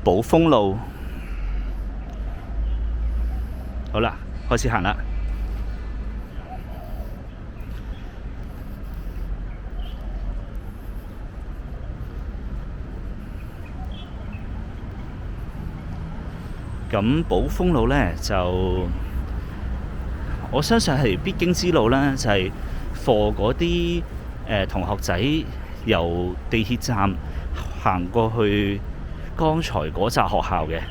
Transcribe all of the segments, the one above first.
寶豐路。好啦，開始行啦。咁寶豐路呢，就我相信係必經之路啦，就係for嗰啲同學仔由地鐵站行過去剛才嗰紮學校嘅。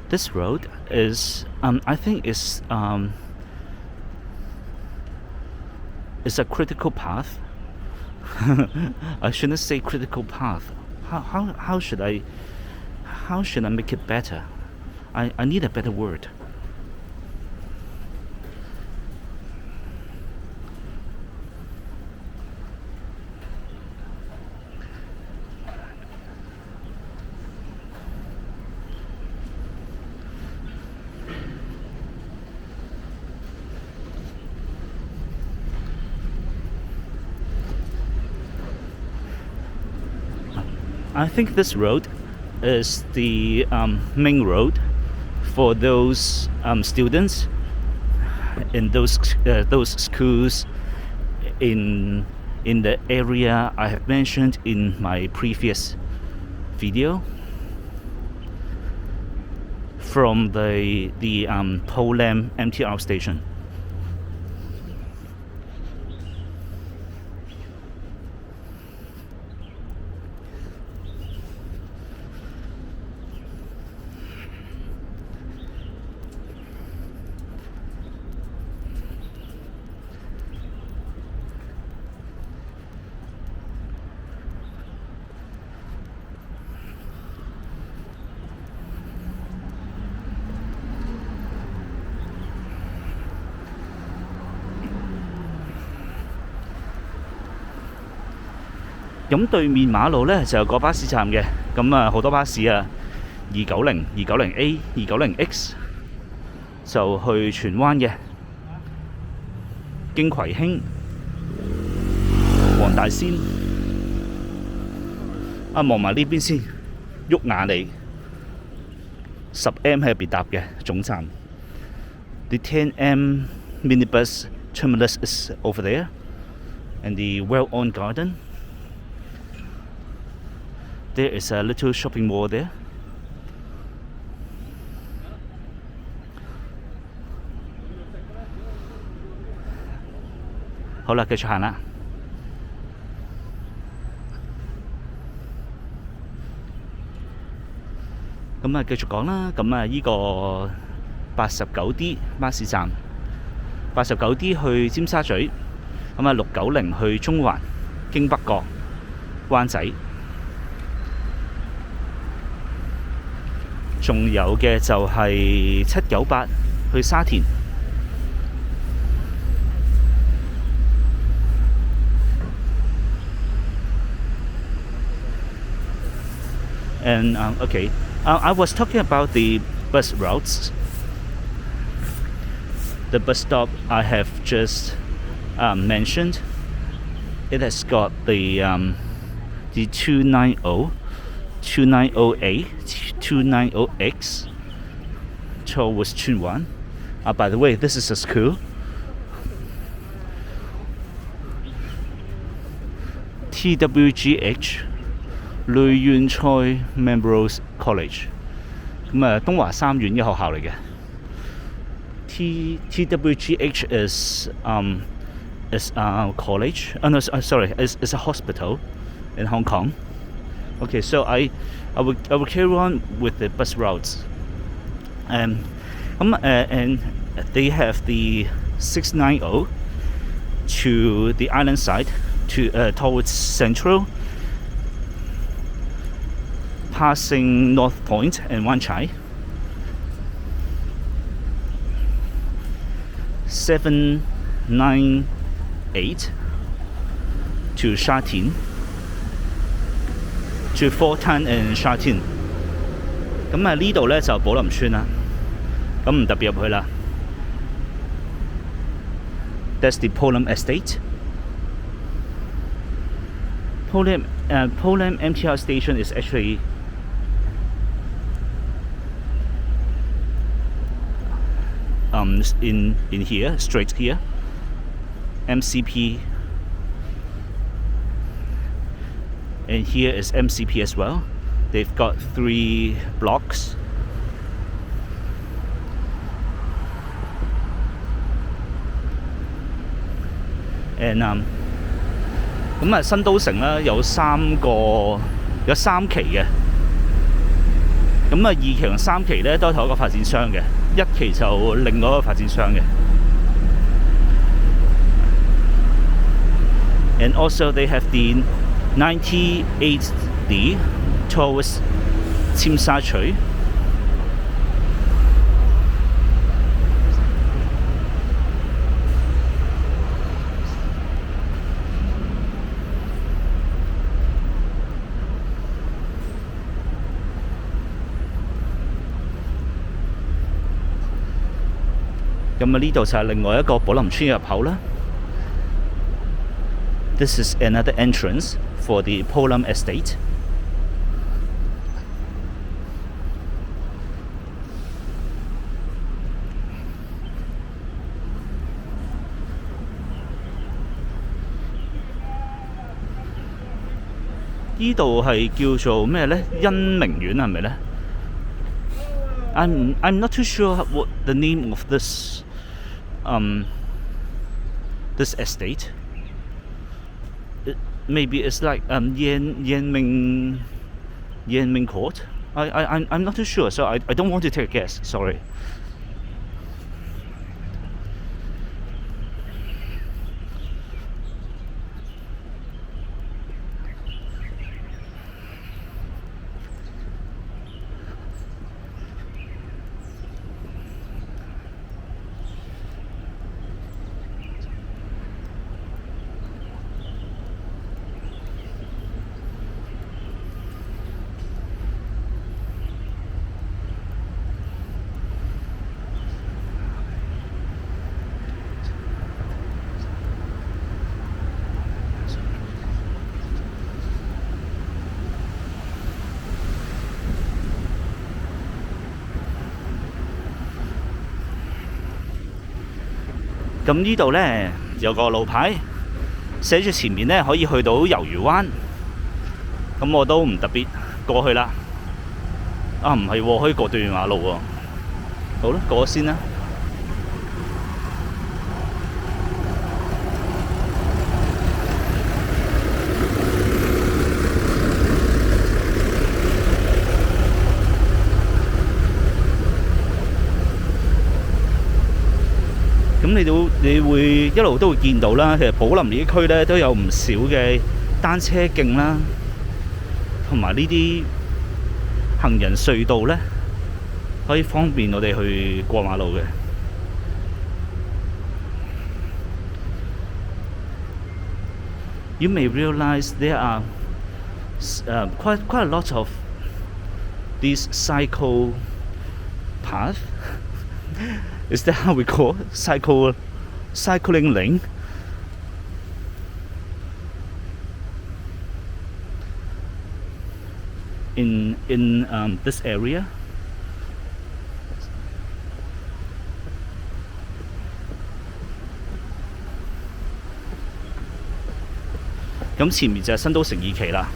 This road is, I think, is a critical path. I shouldn't say critical path. How should I make it better? I need a better word. I think this road is the main road for those students in those schools in the area I have mentioned in my previous video, from the Polam MTR station.咁對面馬路呢，就有個巴士站嘅，咁好多巴士啊，290、290A、290X 就去荃灣嘅，經葵興、黃大仙，望埋呢邊先，沃雅里10M 喺入邊搭嘅總站。The 10M minibus terminus is over there, and the well-on garden. There is a little shopping mall there. 好啦，繼續行啦。咁繼續講啦。咁依個89D 巴士站，89D 去尖沙咀，咁690去中環，經北角、灣仔。仲有嘅就係798去沙田。And okay, I was talking about the bus routes. The bus stop I have just mentioned. It has got the 290, 290A, 290X towards Chunwan. By the way, this is a school. TWGH 雷源賽 Memorial College， 咁東華三院嘅學校嚟嘅。TWGH is a college. No, sorry, is a hospital in Hong Kong. Okay, so I will carry on with the bus routes. And they have the 690 to the island side, towards Central, passing North Point and Wan Chai. 798 to Sha Tin, to Fort Tan and Sha Tin. 咁呢度呢就寶林村啦，咁唔特別入去啦。That's the Polam Estate. Polam MTR station is actually in here, straight here. MCP, and here is MCP as well. They've got 3 blocks. And 咁啊，新都城啦有3期嘅，咁啊2期同3期咧都係同一個發展商嘅，1期就另外一個發展商嘅。And also they have the 98D towards 尖沙咀。咁啊，呢度就係另外一個寶林村入口啦。This is another entrance for the Polam Estate. 呢度係叫做咩呢？恩明苑係咪呢？ I'm not too sure what the name of this estate. Maybe it's like Yan Ming Court. I'm not too sure, so I don't want to take a guess. Sorry. 咁呢度呢，有個路牌，寫住前面呢可以去到魷魚灣。咁我都唔特別過去啦。啊，唔係喎，可以過對面馬路喎。好啦，過咗先啦。咁你會一路都會見到啦，其實寶林呢啲區咧都有唔少嘅單車徑啦，同埋呢啲行人隧道咧，可以方便我哋去過馬路嘅。You may realize there are quite a lot of these cycle path. Is that how we call it? Cycling lane? In this area? 咁前面就係新都城2期啦。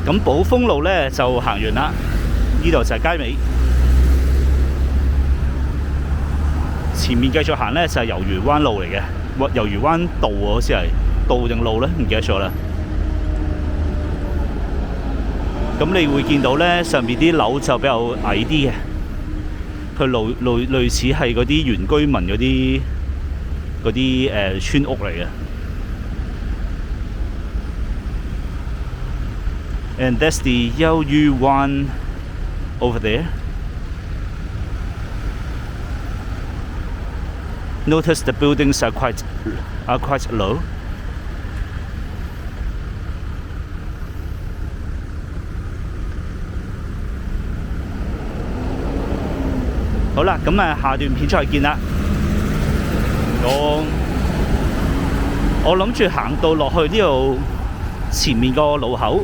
咁寶豐路咧就行完啦，呢度就係街尾。前面繼續行咧就係魷魚灣路嚟嘅，魷魚灣道啊，好似係道定路咧，唔記得咗啦。咁你會見到咧上邊啲樓就比較矮啲嘅，佢類似係嗰啲原居民嗰啲村屋嚟嘅。And that's the 魷魚灣 over there. notice the buildings are quite low. 好啦，咁下段片再見啦。我諗住行到落去呢度前面個路口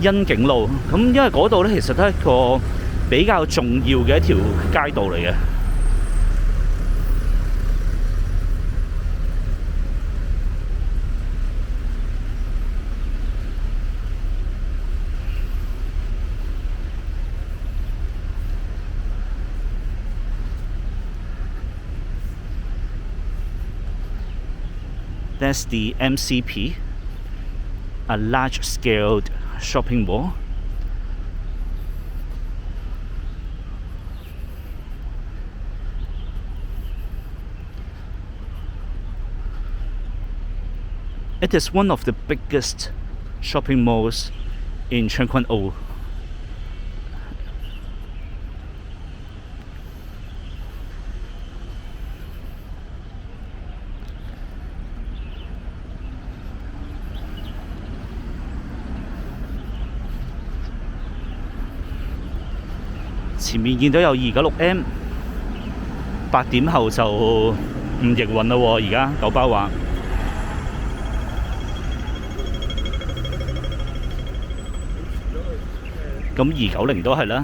欣景路，咁因為嗰度咧其實都係一個比較重要嘅一條街道嚟嘅。That's the MCP, a large-scale shopping mall. It is one of the biggest shopping malls in 長坤澳。前面見到有296M， 8點後就唔營運啦喎，而家九巴話。咁290都係啦。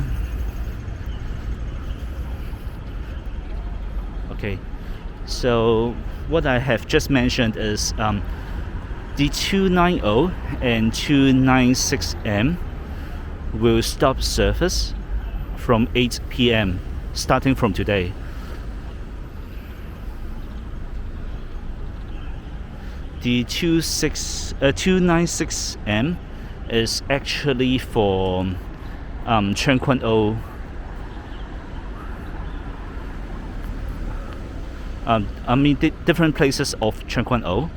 Okay, so what I have just mentioned is the 290 and 296M will stop service from 8 p.m. starting from today. The 296M is actually for 長坤澳different places of 長坤澳,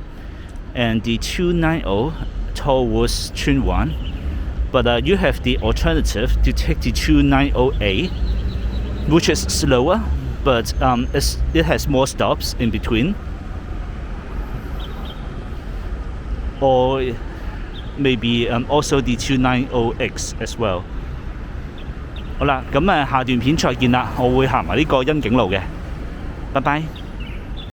and the 290 towards 荃灣. But you have the alternative to take the 290A, which is slower, but it has more stops in between. Or maybe also the 290X as well. 好啦，咁下段片再見啦，我會行埋呢個欣景路嘅，拜拜。